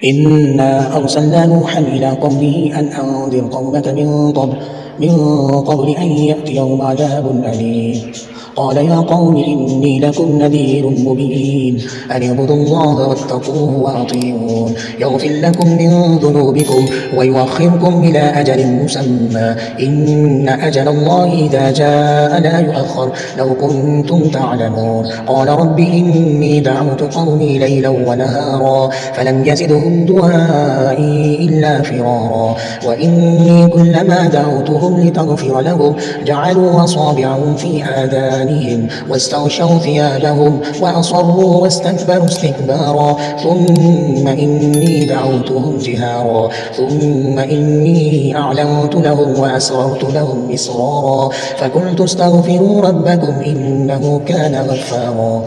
إنا أرسلنا نوحا إلى قومه أن أنذر قومك من قبل أن يأتيهم عذاب أليم. قال يا قوم إني لكم نذير مبين أن اعبدوا الله واتقوه وأطيعون يغفر لكم من ذنوبكم ويؤخركم إلى أجل مسمى إن أجل الله إذا جاء لا يؤخر لو كنتم تعلمون. قال رب إني دعوت قومي ليلا ونهارا فلم يزدهم دعائي إلا فرارا وإني كلما دعوتهم لتغفر لهم جعلوا أصابعهم في آذانهم واستغشوا ثيابهم وأصروا واستكبروا استكبارا ثم إني دعوتهم جهارا ثم إني أعلنت لهم وأسررت لهم إسرارا فقلت استغفروا ربكم إنه كان غفارا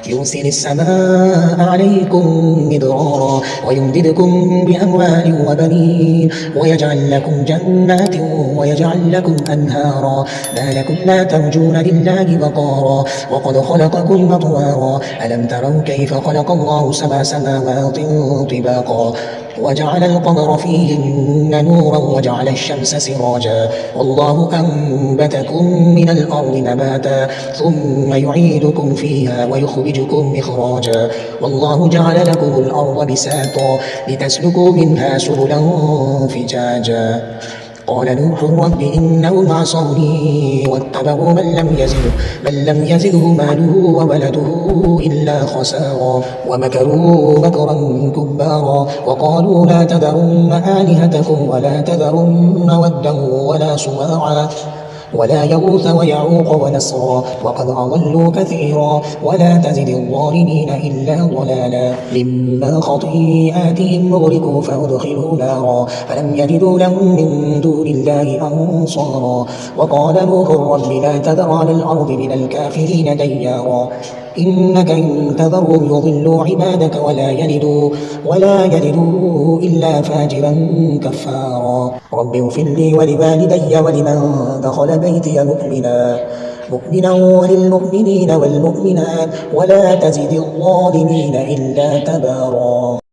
يرسل السماء عليكم مدرارا ويمددكم بأموال وبنين ويجعل لكم جنات ويجعل لكم أنهارا ما لكم لا ترجون لله وقارا وقد خلقكم أطوارا ألم تروا كيف خلق الله 7 سماوات طباقا وجعل القمر فيهن نورا وجعل الشمس سراجا والله أنبتكم من الأرض نباتا ثم يعيدكم فيها ويخرجكم إخراجا والله جعل لكم الأرض بساطا لتسلكوا منها سبلا فجاجا. قال نوح رب إنهم عصوني واتبعوا من لم يزده ماله وولده إلا خسارا ومكروا مكرا كبارا وقالوا لا تذرن آلهتكم ولا تذرن ودا ولا سواعا ولا يغوث ويعوق ونسرا وقد أضلوا كثيرا ولا تزد الظالمين إلا ضلالا مما خطيئاتهم أغرقوا فأدخلوا نارا فلم يجدوا لهم من دون الله أنصارا. وقال نوح رب لا تذر على الأرض من الكافرين ديارا إنك إن تذرهم يضلوا عبادك ولا يلدوا إلا فاجرا كفارا. رب اغفر لي ولوالدي ولمن دخل بيتي مؤمنا وللمؤمنين والمؤمنات ولا تزد الظالمين إلا تبارا.